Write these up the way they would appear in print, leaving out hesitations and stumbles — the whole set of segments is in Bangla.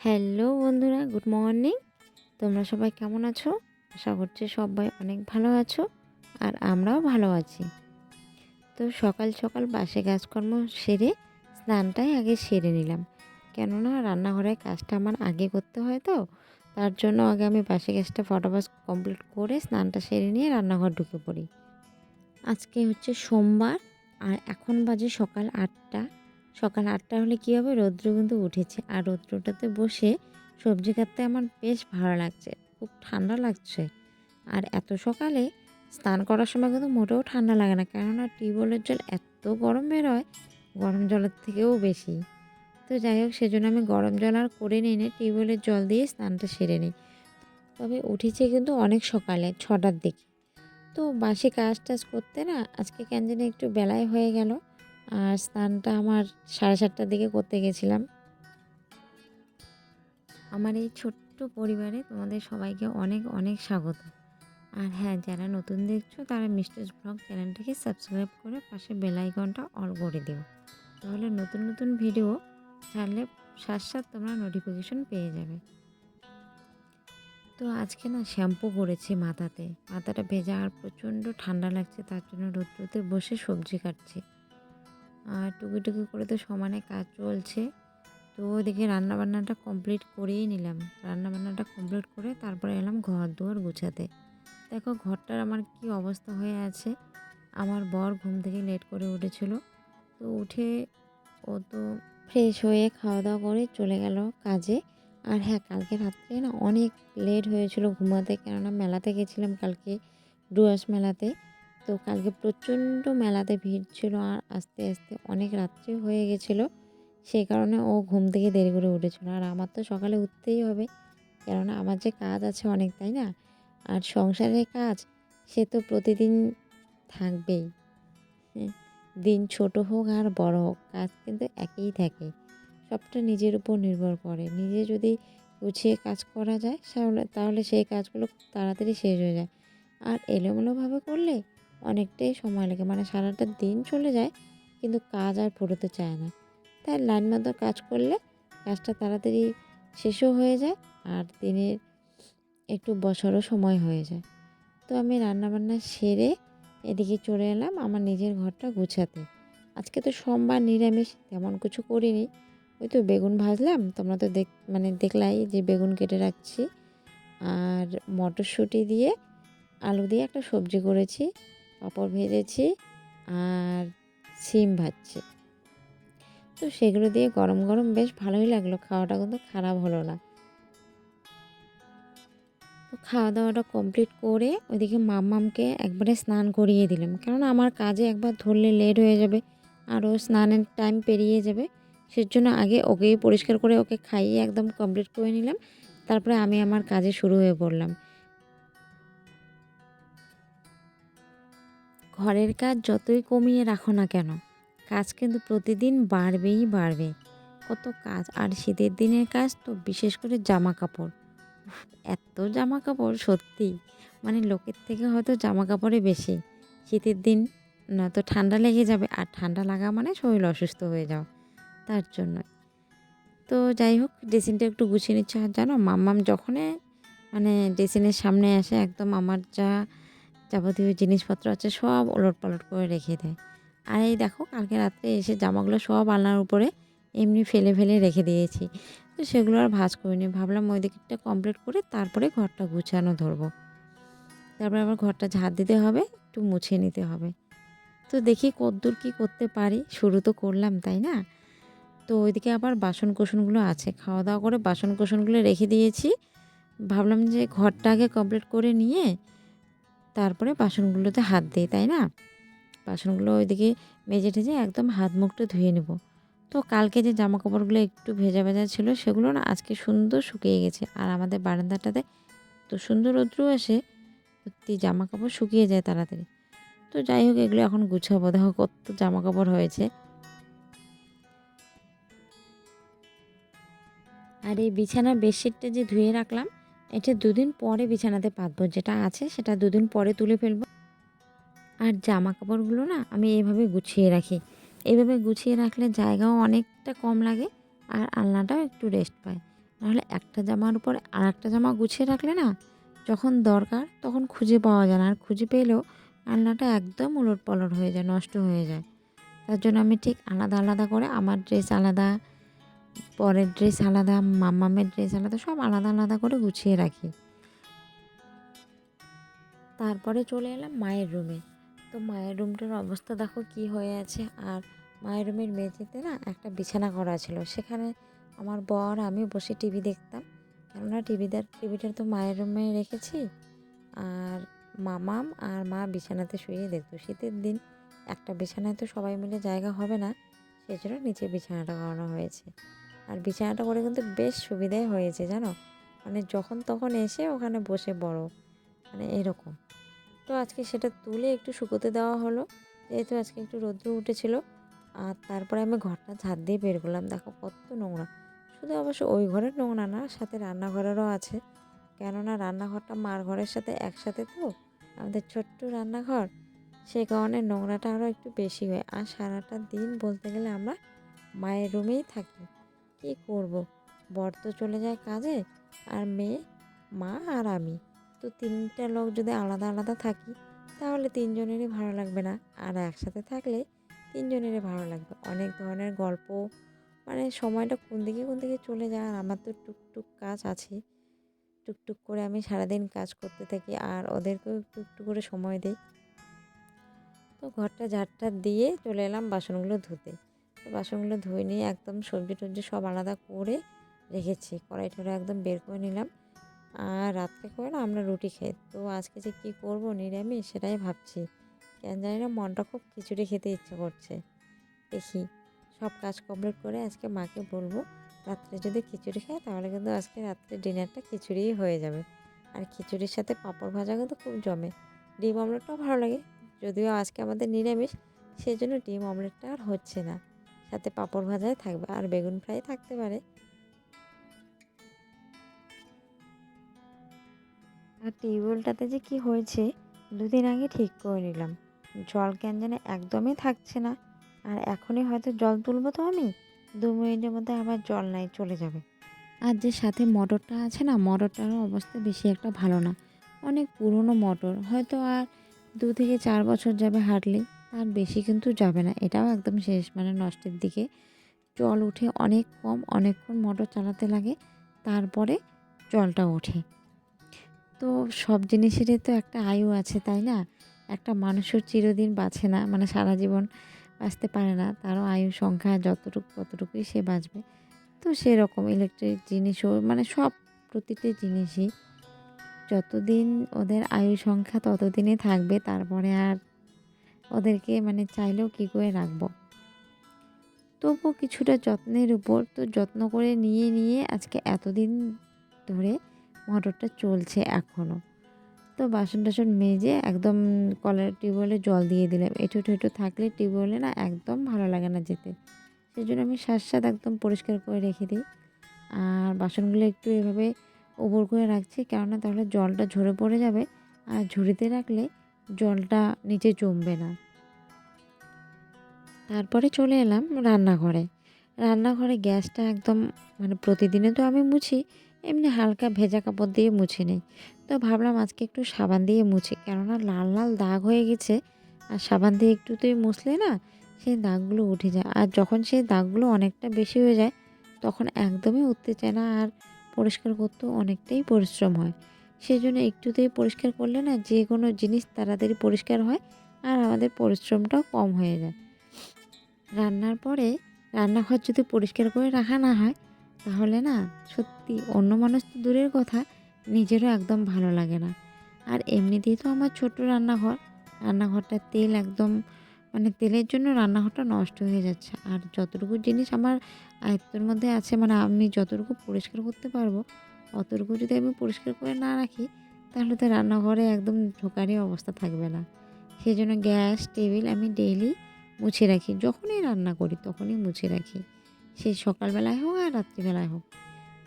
হ্যালো বন্ধুরা, গুড মর্নিং। তোমরা সবাই কেমন আছো? আশা করছি সবাই অনেক ভালো আছো আর আমরাও ভালো আছি। তো সকাল সকাল বাসি কাজকর্ম সেরে স্নানটাই আগে সেরে নিলাম, কেননা রান্নাঘরের কাজটা আমার আগে করতে হয়। তো তার জন্য আগে আমি বাসি কাজটা ফটাফট কমপ্লিট করে স্নানটা সেরে নিয়ে রান্নাঘর ঢুকে পড়ি। আজকে হচ্ছে সোমবার আর এখন বাজে সকাল 8টা। সকাল 8টা হলে কী হবে, রৌদ্র কিন্তু উঠেছে আর রৌদ্রটাতে বসে সবজি কাটতে আমার বেশ ভালো লাগছে, খুব ঠান্ডা লাগছে। আর এত সকালে স্নান করার সময় কিন্তু মোটেও ঠান্ডা লাগে না, কেননা টিউবওয়েলের জল এত গরম বেরোয়, গরম জলের থেকেও বেশি। তো যাই হোক, সেজন্য আমি গরম জল আর করে নিই না, টিউবওয়েলের জল দিয়ে স্নানটা সেরে নিই। তবে উঠেছে কিন্তু অনেক সকালে 6টার দিকে। তো বাসি কাজ টাজ করতে না আজকে কেন জানি একটু বেলায় হয়ে গেল। আর স্নানটা আমার 7:30টার দিকে করতে গেছিলাম। আমার এই ছোট্ট পরিবারে তোমাদের সবাইকে অনেক অনেক স্বাগত। আর হ্যাঁ, যারা নতুন দেখছো তারা মিস্টার্স ব্লগ চ্যানেলটিকে সাবস্ক্রাইব করে পাশে বেল আইকনটা অল করে দিও, তাহলে নতুন নতুন ভিডিও ছাড়লে সাথে সাথে তোমরা নোটিফিকেশন পেয়ে যাবে। তো আজকে না শ্যাম্পু করেছি মাথাটা ভেজা আর প্রচণ্ড ঠান্ডা লাগছে, তার জন্য রোদ্রুতে বসে সবজি কাটছি। আর টুকি করে তো সমানে কাজ চলছে। তো ওদিকে রান্নাবান্নাটা কমপ্লিট করেই নিলাম, রান্নাবান্নাটা কমপ্লিট করে তারপরে এলাম ঘর দুয়ার গুছাতে। দেখো ঘরটার আমার কি অবস্থা হয়ে আছে। আমার বর ঘুম থেকে লেট করে উঠেছিল, তো উঠে ও তো ফ্রেশ হয়ে খাওয়া দাওয়া করে চলে গেল কাজে। আর হ্যাঁ, কালকে রাত্রে না অনেক লেট হয়েছিল ঘুমাতে, কেননা মেলাতে গেছিলাম কালকে, ডুয়ার্স মেলাতে। তো কালকে প্রচণ্ড মেলাতে ভিড় ছিল আর আস্তে আস্তে অনেক রাত্রি হয়ে গেছিলো, সেই কারণে ও ঘুম থেকে দেরি করে উঠেছিল। আর আমার তো সকালে উঠতেই হবে, কেননা আমার যে কাজ আছে অনেক, তাই না? আর সংসারের কাজ সে তো প্রতিদিন থাকবেই। হ্যাঁ, দিন ছোট হোক আর বড় হোক, কাজ কিন্তু একই থাকে। সবটা নিজের উপর নির্ভর করে। নিজে যদি গুছিয়ে কাজ করা যায় তাহলে সেই কাজগুলো খুব তাড়াতাড়ি শেষ হয়ে যায়। আর এলোমেলোভাবে করলে অনেকটাই সময় লাগে, মানে সারাটা দিন চলে যায় কিন্তু কাজ আর ফুরোতে চায় না। তাই লাইন মতো কাজ করলে কাজটা তাড়াতাড়ি শেষও হয়ে যায় আর দিনের একটু বসারও সময় হয়ে যায়। তো আমি রান্নাবান্না সেরে এদিকে চলে এলাম আমার নিজের ঘরটা গুছাতে। আজকে তো সোমবার, নিরামিষ, তেমন কিছু করিনি। ওই তো বেগুন ভাজলাম, তোমরা তো দেখলাই যে বেগুন কেটে রাখছি। আর মটরশুঁটি দিয়ে আলু দিয়ে একটা সবজি করেছি, পাঁপড় ভেজেছি আর সিম ভাজছি। তো সেগুলো দিয়ে গরম গরম বেশ ভালোই লাগলো, খাওয়াটা কিন্তু খারাপ হলো না। তো খাওয়া দাওয়াটা কমপ্লিট করে ওইদিকে মাম্মামকে একবারে স্নান করিয়ে দিলাম, কেননা আমার কাজে একবার ধরলে লেট হয়ে যাবে আর ও স্নানের টাইম পেরিয়ে যাবে। সেজন্য আগে ওকেই পরিষ্কার করে ওকে খাইয়ে একদম কমপ্লিট করে নিলাম, তারপরে আমি আমার কাজে শুরু হয়ে পড়লাম। ঘরের কাজ যতই কমিয়ে রাখো না কেন, কাজ কিন্তু প্রতিদিন বাড়বেই বাড়বে। কত কাজ, আর শীতের দিনের কাজ তো বিশেষ করে জামা কাপড়। এত জামা কাপড় সত্যি, মানে লোকের থেকে হয়তো জামা কাপড়ই বেশি। শীতের দিন না তো ঠান্ডা লেগে যাবে, আর ঠান্ডা লাগা মানে শরীর অসুস্থ হয়ে যাওয়া, তার জন্য। তো যাই হোক, ড্রেসিংটা একটু গুছিয়ে নিচ্ছে। আর জানো, মাম্মাম যখনই মানে ড্রেসিংয়ের সামনে আসে একদম আমার যা যাবতীয় জিনিসপত্র আছে সব ওলটপালট করে রেখে দেয়। আর এই দেখো, কালকে রাত্রে এসে জামাগুলো সব আলনার উপরে এমনি ফেলে ফেলে রেখে দিয়েছি। তো সেগুলো আর ভাঁজ করিনি, ভাবলাম ওই দিকটা কমপ্লিট করে তারপরে ঘরটা গুছানো ধরবো। তারপরে আবার ঘরটা ঝাড় দিতে হবে, একটু মুছে নিতে হবে। তো দেখি কতদূর কী করতে পারি, শুরু তো করলাম, তাই না? তো ওইদিকে আবার বাসন কোসনগুলো আছে, খাওয়া দাওয়া করে বাসন কোসনগুলো রেখে দিয়েছি। ভাবলাম যে ঘরটা আগে কমপ্লিট করে নিয়ে তারপরে বাসনগুলোতে হাত দিই, তাই না? বাসনগুলো ওইদিকে মেজে টেজে একদম হাত মুখটা ধুয়ে নেব। তো কালকে যে জামা কাপড়গুলো একটু ভেজা ভেজা ছিল সেগুলো না আজকে সুন্দর শুকিয়ে গেছে। আর আমাদের বারান্দাটাতে তো সুন্দর রৌদ্র আসে, সত্যি জামা কাপড় শুকিয়ে যায় তাড়াতাড়ি। তো যাই হোক, এগুলো এখন গুছাবো। দেখো কত জামা কাপড় হয়েছে। আর এই বিছানার বেডশিটটা যে ধুয়ে রাখলাম, এটা 2 দিন পরে বিছানাতে পাতবো, যেটা আছে সেটা 2 দিন পরে তুলে ফেলবো। আর জামা কাপড়গুলো না আমি এইভাবে গুছিয়ে রাখি। এইভাবে গুছিয়ে রাখলে জায়গাও অনেকটা কম লাগে আর আলনাটাও একটু রেস্ট পায়। নাহলে একটা জামার উপর আরেকটা জামা গুছিয়ে রাখলে না যখন দরকার তখন খুঁজে পাওয়া যায় না। আর খুঁজে পেলেও আলনাটা একদম উলটপালট হয়ে যায়, নষ্ট হয়ে যায়। তার জন্য আমি ঠিক আলাদা আলাদা করে আমার ড্রেস আলাদা, পরের ড্রেস আলাদা, মাম্মামের ড্রেস আলাদা, সব আলাদা আলাদা করে গুছিয়ে রাখি। তারপরে চলে এলাম মায়ের রুমে। তো মায়ের রুমটার অবস্থা দেখো কি হয়ে আছে। আর মায়ের রুমের মেঝেতে না একটা বিছানা করা ছিল, সেখানে আমার বর আমি বসে টিভি দেখতাম। কেননা টিভিটা তো মায়ের রুমে রেখেছি। আর মামাম আর মা বিছানাতে শুয়ে দেখতো। শীতের দিন একটা বিছানায় তো সবাই মিলে জায়গা হবে না, সেই জন্য নিচে বিছানাটা করানো হয়েছে। আর বিছানাটা করে কিন্তু বেশ সুবিধাই হয়েছে জানো, মানে যখন তখন এসে ওখানে বসে বড়, মানে এরকম। তো আজকে সেটা তুলে একটু শুকোতে দেওয়া হলো, যেহেতু আজকে একটু রৌদ্র উঠেছিল। আর তারপরে আমি ঘরটা ঝাড় দিয়ে বের করলাম, দেখো কত নোংরা। শুধু অবশ্য ওই ঘরের নোংরা না, সাথে রান্নাঘরেরও আছে। কেননা রান্নাঘরটা মার ঘরের সাথে একসাথে, তো আমাদের ছোট্ট রান্নাঘর, সেই কারণে নোংরাটা আরও একটু বেশি হয়। আর সারাটা দিন বলতে গেলে আমরা মায়ের রুমেই থাকি। কী করব, বর তো চলে যায় কাজে, আর মেয়ে, মা আর আমি। তো তিনটা লোক যদি আলাদা আলাদা থাকি তাহলে তিনজনেরই ভালো লাগবে না, আর একসাথে থাকলে তিনজনেরই ভালো লাগবে। অনেক ধরনের গল্প, মানে সময়টা কোন দিকে চলে যায়। আর আমার তো টুকটুক কাজ আছে, টুকটুক করে আমি সারাদিন কাজ করতে থাকি, আর ওদেরকেও একটু একটু করে সময় দিই। তো ঘরটা ঝাড়টা দিয়ে চলে এলাম বাসনগুলো ধুতে। তো বাসনগুলো ধুয়ে নিয়ে একদম সবজি টবজি সব আলাদা করে রেখেছি, কড়াই টড়াই একদম বের করে নিলাম। আর রাত্রে করে না আমরা রুটি খাই। তো আজকে যে কী করবো নিরামিষ সেটাই ভাবছি। কেন জানি না মনটা খুব খিচুড়ি খেতে ইচ্ছে করছে। দেখি সব কাজ কমপ্লিট করে আজকে মাকে বলবো রাত্রে যদি খিচুড়ি খায় তাহলে কিন্তু আজকে রাত্রে ডিনারটা খিচুড়িই হয়ে যাবে। আর খিচুড়ির সাথে পাঁপড় ভাজা কিন্তু খুব জমে। ডিম অমলেটটাও ভালো লাগে, যদিও আজকে আমাদের নিরামিষ, সেই জন্য ডিম অমলেটটা আর হচ্ছে না। সাথে পাঁপড় ভাজাই থাকবে আর বেগুন ফ্রাই থাকতে পারে। আর টিউবওয়েলটাতে যে কি হয়েছে, দুদিন আগে ঠিক করে নিলাম, জল কেন জানে একদমই থাকছে না। আর এখনই হয়তো জল তুলবো, তো আমি 2 মিনিটের মধ্যে আবার জল নাই চলে যাবে। আর যে সাথে মোটরটা আছে না, মোটরটারও অবস্থা বেশি একটা ভালো না। অনেক পুরনো মোটর, হয়তো আর 2 থেকে 4 বছর যাবে হাঁটলে, তার বেশি কিন্তু যাবে না। এটাও একদম শেষ, মানে নষ্টের দিকে। জল উঠে অনেক কম, অনেকক্ষণ মোটর চালাতে লাগে, তারপরে জলটা ওঠে। তো সব জিনিসেরই তো একটা আয়ু আছে, তাই না? একটা মানুষও চিরদিন বাঁচে না, মানে সারা জীবন বাঁচতে পারে না। তারও আয়ু সংখ্যা যতটুকু ততটুকুই সে বাঁচবে। তো সেরকম ইলেকট্রিক জিনিসও, মানে সব প্রতিটি জিনিসই যতদিন ওদের আয়ু সংখ্যা ততদিনই থাকবে, তারপরে আর ওদেরকে মানে চাইলেও কী করে রাখবো। তবুও কিছুটা যত্নের উপর, তো যত্ন করে নিয়ে নিয়ে আজকে এতদিন ধরে মোটরটা চলছে এখনও। তো বাসন টাসন মেজে একদম কলের টিউবওয়েলে জল দিয়ে দিলাম। এঁঠো ঠেঁটো থাকলে টিউবওয়েলে না একদম ভালো লাগে না যেতে, সেই জন্য আমি সাথ একদম পরিষ্কার করে রেখে দিই। আর বাসনগুলো একটু এভাবে উবড় করে রাখছি, কেননা তাহলে জলটা ঝরে পড়ে যাবে, আর ঝুড়িতে রাখলে জলটা নিচে জমবে না। তারপরে চলে এলাম রান্নাঘরে। রান্নাঘরে গ্যাসটা একদম, মানে প্রতিদিনে তো আমি মুছি, এমনি হালকা ভেজা কাপড় দিয়ে মুছে নিই। তো ভাবলাম আজকে একটু সাবান দিয়ে মুছি, কেননা লাল লাল দাগ হয়ে গেছে। আর সাবান দিয়ে একটুতেই মুছলে না সেই দাগগুলো উঠে যায়। আর যখন সেই দাগগুলো অনেকটা বেশি হয়ে যায় তখন একদমই উঠতে চায় না, আর পরিষ্কার করতেও অনেকটাই পরিশ্রম হয়। সেই জন্য একটুতেই পরিষ্কার করলে না যে কোনো জিনিস তাড়াতাড়ি পরিষ্কার হয়, আর আমাদের পরিশ্রমটাও কম হয়ে যায়। রান্নার পরে রান্নাঘর যদি পরিষ্কার করে রাখা না হয় তাহলে না সত্যি অন্য মানুষ তো দূরের কথা, নিজেরও একদম ভালো লাগে না। আর এমনিতেই তো আমার ছোট্ট রান্নাঘর, রান্নাঘরটা তেল একদম, মানে তেলের জন্য রান্নাঘরটা নষ্ট হয়ে যাচ্ছে। আর যতটুকু জিনিস আমার আয়ত্তের মধ্যে আছে, মানে আমি যতটুকু পরিষ্কার করতে পারবো অতটুকু যদি আমি পরিষ্কার করে না রাখি তাহলে তো রান্নাঘরে একদম ঢোকারই অবস্থা থাকবে না। সেই জন্য গ্যাস টেবিল আমি ডেইলি মুছে রাখি, যখনই রান্না করি তখনই মুছে রাখি, সে সকালবেলায় হোক আর রাত্রিবেলায় হোক।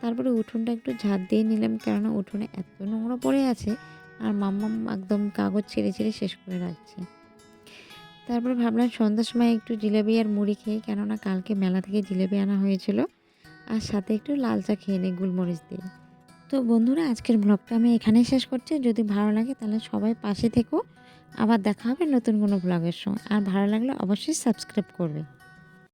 তারপরে উঠোনটা একটু ঝাঁট দিয়ে নিলাম, কেননা উঠোনে এত নোংরা পড়ে আছে, আর মাম্মাম একদম কাগজ ছেড়ে ছেড়ে শেষ করে রাখছে। তারপরে ভাবলাম সন্ধ্যার সময় একটু জিলেবি আর মুড়ি খেয়ে, কেননা কালকে মেলা থেকে জিলেবি আনা হয়েছিল। আর সাথে একটু লাল চা খেয়ে নিই গোলমরিচ দিয়ে। তো বন্ধুরা, আজকের ব্লগটা আমি এখানেই শেষ করছি। যদি ভালো লাগে তাহলে সবাই পাশে থেকো। আবার দেখা হবে নতুন কোনো ব্লগের সঙ্গে। আর ভালো লাগলে অবশ্যই সাবস্ক্রাইব করবে।